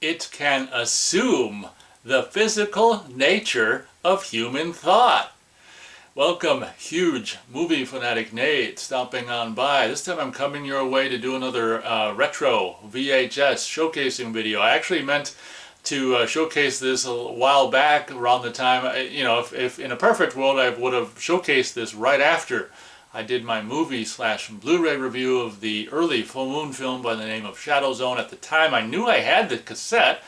it can assume the physical nature of human thought. Welcome, huge movie fanatic Nate, stopping on by. This time I'm coming your way to do another retro VHS showcasing video. I actually meant to showcase this a while back around the time, if in a perfect world I would have showcased this right after I did my movie/Blu-ray review of the early full moon film by the name of Shadowzone. At the time I knew I had the cassette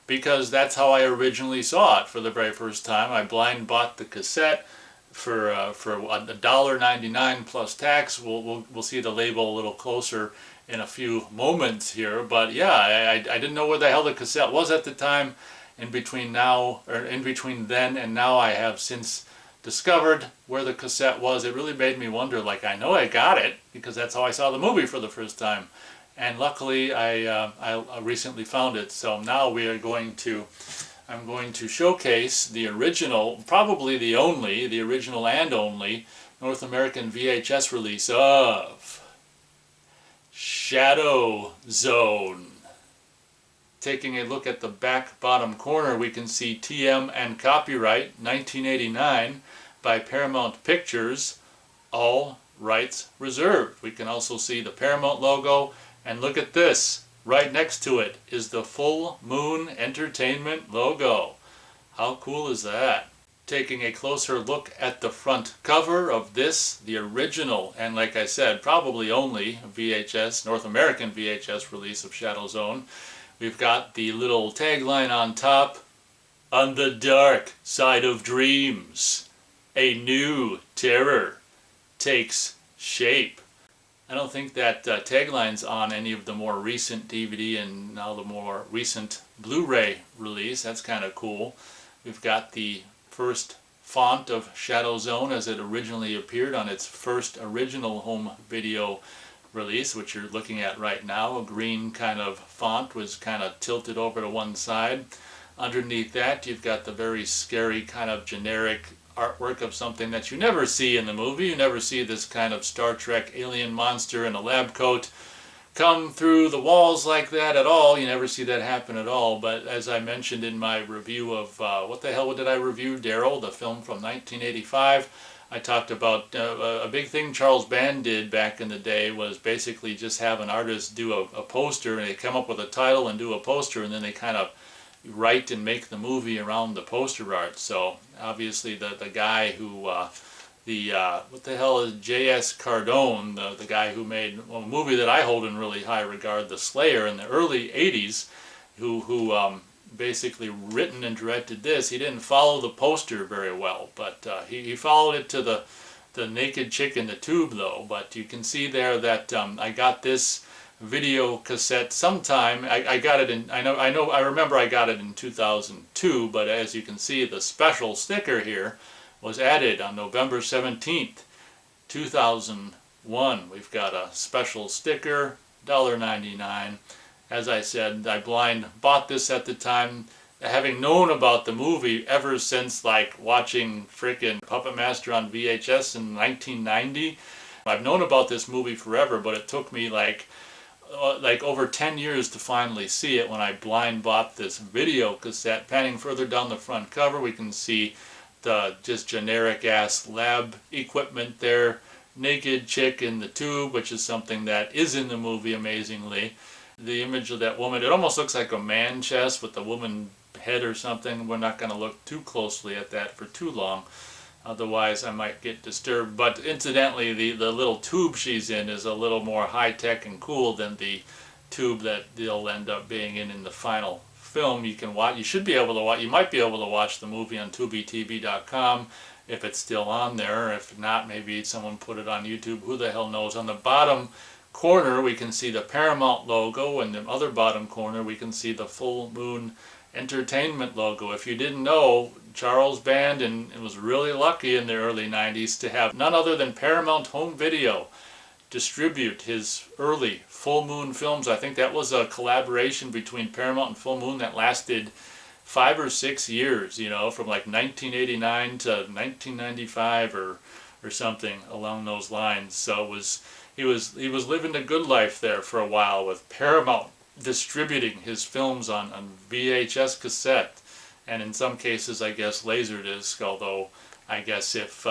because that's how I originally saw it for the very first time. I blind bought the cassette for $1.99 plus tax. We'll see the label a little closer in a few moments here, but yeah, I didn't know where the hell the cassette was at the time. In between then and now, I have since discovered where the cassette was. It really made me wonder, like, I know I got it because that's how I saw the movie for the first time, and luckily I recently found it. So now I'm going to showcase the original, probably the original and only North American VHS release of Shadowzone. Taking a look at the back bottom corner, we can see TM and copyright 1989 by Paramount Pictures, all rights reserved. We can also see the Paramount logo, and look at this. Right next to it is the Full Moon Entertainment logo. How cool is that? Taking a closer look at the front cover of this, the original, and like I said, probably only VHS, North American VHS release of Shadowzone. We've got the little tagline on top: "On the dark side of dreams, a new terror takes shape." I don't think that tagline's on any of the more recent DVD and now the more recent Blu-ray release. That's kind of cool. We've got the first font of Shadowzone as it originally appeared on its first original home video release, which you're looking at right now. A green kind of font was kind of tilted over to one side. Underneath that, you've got the very scary kind of generic artwork of something that you never see in the movie. You never see this kind of Star Trek alien monster in a lab coat come through the walls like that at all. You never see that happen at all. But as I mentioned in my review of, what the hell did I review, Daryl? The film from 1985. I talked about a big thing Charles Band did back in the day was basically just have an artist do a poster, and they come up with a title and do a poster, and then they kind of write and make the movie around the poster art. So obviously the guy who what the hell is J.S. Cardone, the guy who made a movie that I hold in really high regard, The Slayer, in the early 80s, who basically written and directed this. He didn't follow the poster very well, but he followed it to the naked chick in the tube though. But you can see there that I got this video cassette sometime. I got it in, I remember I got it in 2002, but as you can see, the special sticker here was added on November 17th, 2001. We've got a special sticker, $1.99. As I said, I blind bought this at the time, having known about the movie ever since, like, watching frickin' Puppet Master on VHS in 1990. I've known about this movie forever, but it took me like over 10 years to finally see it when I blind bought this video cassette. Panning further down the front cover, we can see the just generic ass lab equipment there. Naked chick in the tube, which is something that is in the movie amazingly. The image of that woman, it almost looks like a man chest with a woman head or something. We're not going to look too closely at that for too long, otherwise I might get disturbed. But incidentally, the little tube she's in is a little more high-tech and cool than the tube that they'll end up being in the final film. You can watch, you should be able to watch, you might be able to watch the movie on TubiTV.com if it's still on there. If not, maybe someone put it on YouTube, who the hell knows. On the bottom corner we can see the Paramount logo, and the other bottom corner we can see the Full Moon Entertainment logo. If you didn't know, Charles Band and was really lucky in the early 90s to have none other than Paramount Home Video distribute his early Full Moon films. I think that was a collaboration between Paramount and Full Moon that lasted 5 or 6 years, you know, from like 1989 to 1995 or something along those lines. So he was living the good life there for a while with Paramount distributing his films on VHS cassette, and in some cases I guess Laserdisc, although I guess if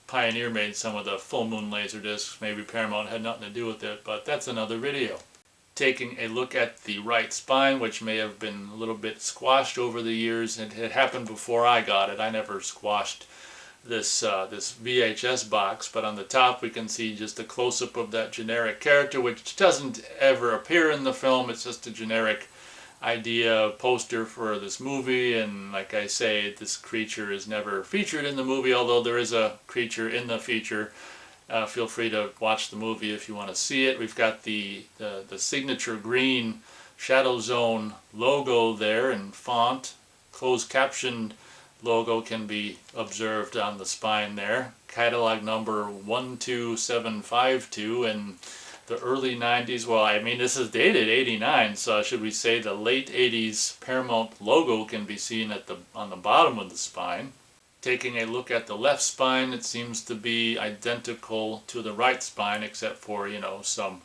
Pioneer made some of the full moon Laserdiscs, maybe Paramount had nothing to do with it, but that's another video. Taking a look at the right spine, which may have been a little bit squashed over the years. It had happened before I got it. I never squashed this VHS box, but on the top we can see just a close-up of that generic character, which doesn't ever appear in the film. It's just a generic idea poster for this movie, and like I say, this creature is never featured in the movie, although there is a creature in the feature. Feel free to watch the movie if you want to see it. We've got the signature green Shadowzone logo there in font. Closed captioned logo can be observed on the spine there. Catalog number 12752 in the early 90s. Well, I mean, this is dated 89, so should we say the late 80s Paramount logo can be seen on the bottom of the spine. Taking a look at the left spine, it seems to be identical to the right spine, except for, you know, some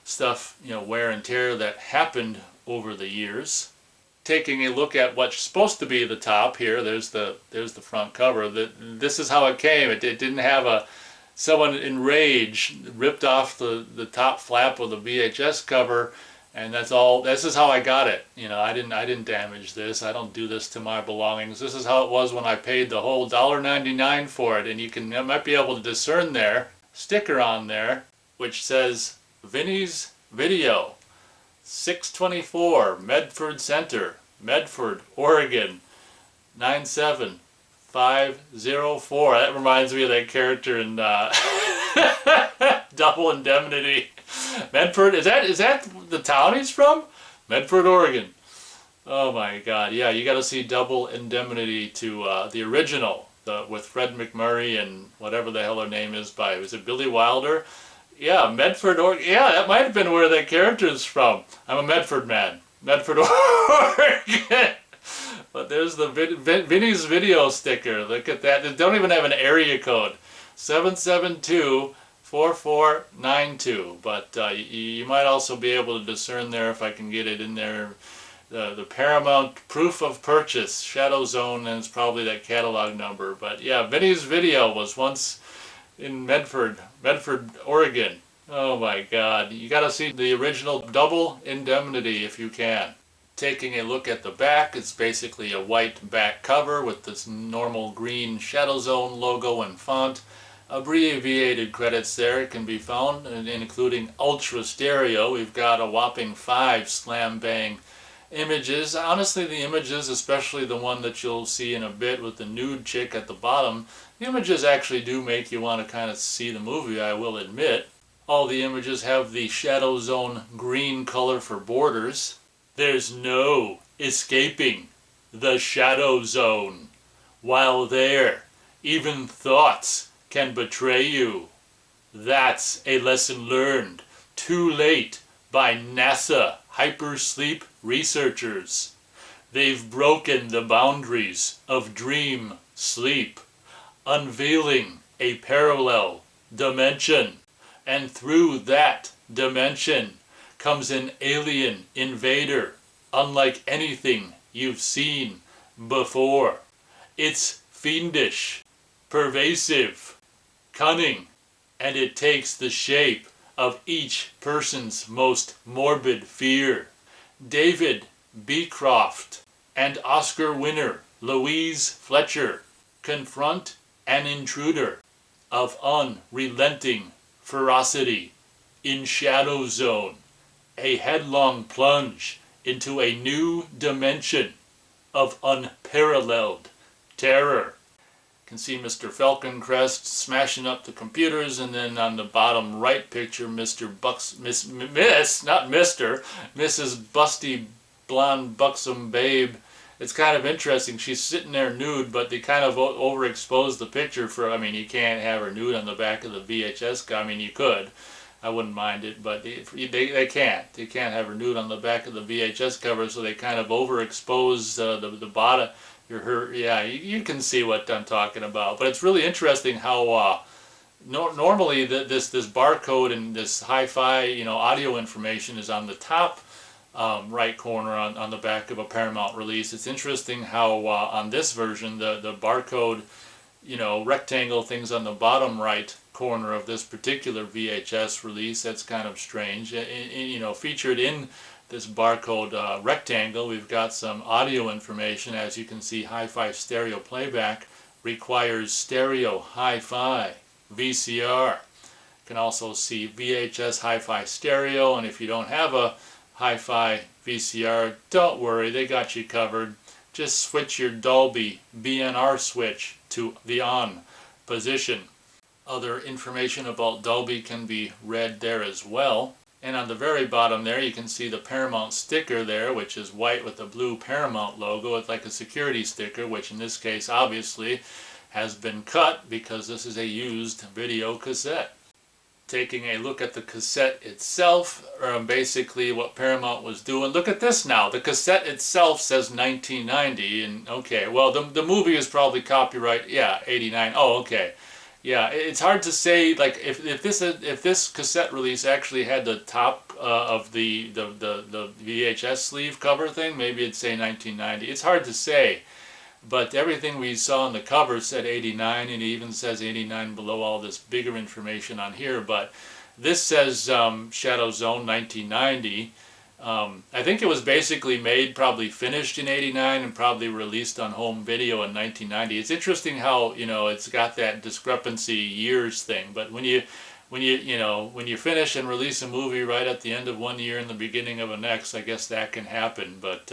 stuff, you know, wear and tear that happened over the years. Taking a look at what's supposed to be the top here, there's the front cover. This is how it came. It didn't have someone in rage ripped off the top flap of the VHS cover, and that's all. This is how I got it. You know, I didn't damage this. I don't do this to my belongings. This is how it was when I paid the whole $1.99 for it. And you might be able to discern there, sticker on there, which says Vinny's Video, 624 Medford Center, Medford, Oregon, 97504. That reminds me of that character in Double Indemnity. Medford, is that the town he's from? Medford, Oregon. Oh my God, yeah, you got to see Double Indemnity to the original, with Fred McMurray and whatever the hell her name is was it Billy Wilder? Yeah, Medford, Oregon. Yeah, that might have been where that character is from. I'm a Medford man. Medford, Oregon. But there's the Vinny's Video sticker. Look at that. They don't even have an area code. 772-4492, but you might also be able to discern there, if I can get it in there, the Paramount proof of purchase, Shadowzone, and it's probably that catalog number. But yeah, Vinny's Video was once in Medford, Oregon. Oh my God, you got to see the original Double Indemnity if you can. Taking a look at the back, it's basically a white back cover with this normal green Shadowzone logo and font. Abbreviated credits there can be found, including Ultra Stereo. We've got a whopping 5 slam bang images. Honestly, the images, especially the one that you'll see in a bit with the nude chick at the bottom, the images actually do make you want to kind of see the movie, I will admit. All the images have the Shadowzone green color for borders. There's no escaping the Shadowzone. While there, even thoughts can betray you. That's a lesson learned too late by NASA hypersleep researchers. They've broken the boundaries of dream sleep, unveiling a parallel dimension, and through that dimension comes an alien invader unlike anything you've seen before. It's fiendish, pervasive, cunning, and it takes the shape of each person's most morbid fear. David Beecroft and Oscar winner Louise Fletcher confront an intruder of unrelenting ferocity in Shadowzone, a headlong plunge into a new dimension of unparalleled terror. You can see Mr. Falconcrest smashing up the computers, and then on the bottom right picture, Mrs. Busty Blonde Buxom Babe. It's kind of interesting. She's sitting there nude, but they kind of overexpose the picture for, I mean, you can't have her nude on the back of the VHS. I mean, you could. I wouldn't mind it, but they can't. They can't have her nude on the back of the VHS cover, so they kind of overexpose the bottom. Yeah, you can see what I'm talking about. But it's really interesting how normally this barcode and this hi-fi audio information is on the top right corner on the back of a Paramount release. It's interesting how on this version the barcode, rectangle things on the bottom right corner of this particular VHS release, that's kind of strange. Featured in this barcode rectangle, we've got some audio information. As you can see, hi-fi stereo playback requires stereo hi-fi VCR. You can also see VHS hi-fi stereo, and if you don't have a hi-fi VCR, don't worry, they got you covered. Just switch your Dolby BNR switch to the on position. Other information about Dolby can be read there as well. And on the very bottom there, you can see the Paramount sticker there, which is white with the blue Paramount logo. It's like a security sticker, which in this case obviously has been cut because this is a used video cassette. Taking a look at the cassette itself, basically what Paramount was doing. Look at this now. The cassette itself says 1990, and okay, well the movie is probably copyright, yeah, 89. Oh, okay. Yeah, it's hard to say, like, if this cassette release actually had the top of the VHS sleeve cover thing, maybe it'd say 1990. It's hard to say, but everything we saw on the cover said 89, and it even says 89 below all this bigger information on here. But this says Shadowzone 1990. I think it was basically made, probably finished in 89 and probably released on home video in 1990. It's interesting how, it's got that discrepancy years thing, but when you finish and release a movie right at the end of one year and the beginning of the next, I guess that can happen. But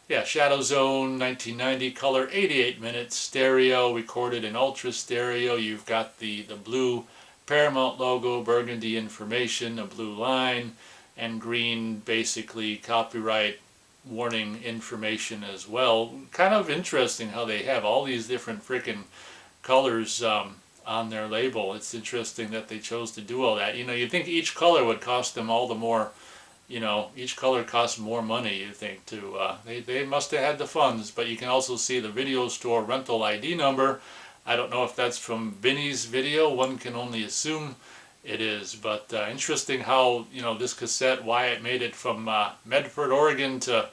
yeah, Shadowzone 1990, color 88 minutes, stereo, recorded in ultra stereo. You've got the blue Paramount logo, burgundy information, a blue line, and green basically copyright warning information as well. Kind of interesting how they have all these different freaking colors on their label. It's interesting that they chose to do all that. You'd think each color would cost them all the more, each color costs more money, you think, to, they must have had the funds. But you can also see the video store rental ID number. I don't know if that's from Vinny's Video. One can only assume it is, but interesting how, this cassette, why it made it from Medford, Oregon to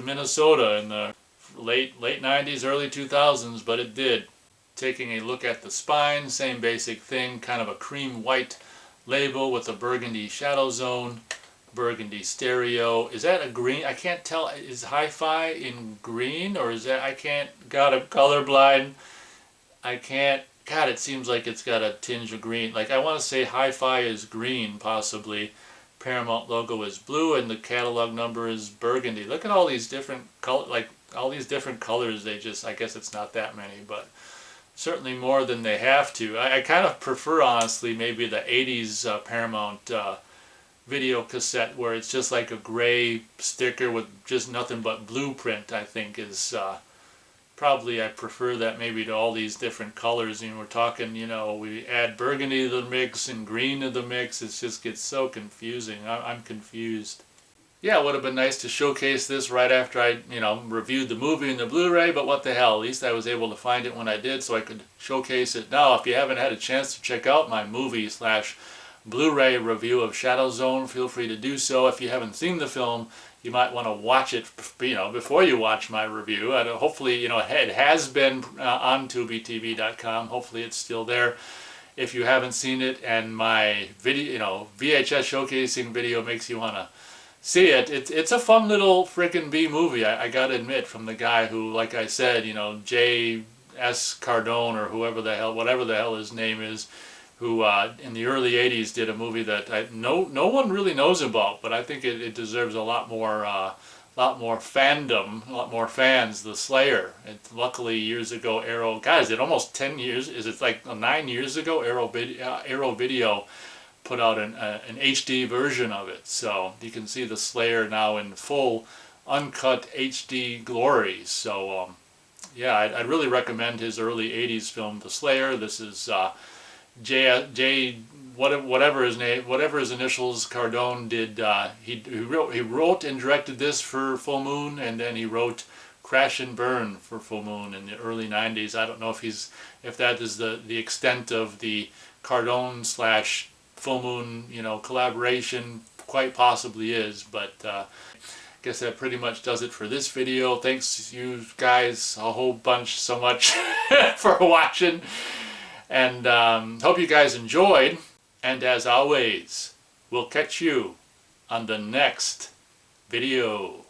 Minnesota in the late 90s, early 2000s, but it did. Taking a look at the spine, same basic thing, kind of a cream white label with a burgundy Shadowzone, burgundy stereo. Is that a green? I can't tell. Is hi-fi in green, or is that, God, I'm colorblind. I can't. God, it seems like it's got a tinge of green. Like, I want to say hi-fi is green, possibly. Paramount logo is blue, and the catalog number is burgundy. Look at all these different colors. They just, I guess it's not that many, but certainly more than they have to. I kind of prefer, honestly, maybe the 80s Paramount video cassette, where it's just like a gray sticker with just nothing but blueprint. I think is probably, I prefer that maybe to all these different colors. We're talking, we add burgundy to the mix and green to the mix. It just gets so confusing. I'm confused. Yeah, it would have been nice to showcase this right after I, reviewed the movie and the Blu-ray, but what the hell. At least I was able to find it when I did, so I could showcase it now. If you haven't had a chance to check out my movie/Blu-ray review of Shadowzone, feel free to do so. If you haven't seen the film, you might want to watch it, before you watch my review. Hopefully, it has been on TubiTV.com. Hopefully, it's still there. If you haven't seen it, and my video, VHS showcasing video makes you want to see it, it's a fun little frickin' B movie. I gotta admit, from the guy who, like I said, J.S. Cardone or whatever the hell his name is, who in the early 80s did a movie that no one really knows about, but I think it deserves a lot more fandom, a lot more fans. The Slayer. Luckily, years ago, Arrow. God, is it almost 10 years? Is it like 9 years ago? Arrow Video put out an HD version of it, so you can see the Slayer now in full uncut HD glory. So yeah, I'd really recommend his early 80s film, The Slayer. This is whatever his name, whatever his initials, Cardone did. He wrote and directed this for Full Moon, and then he wrote Crash and Burn for Full Moon in the early 90s. I don't know if that is the extent of the Cardone / Full Moon, collaboration. Quite possibly is, but guess that pretty much does it for this video. Thanks you guys a whole bunch so much for watching. And hope you guys enjoyed. And as always, we'll catch you on the next video.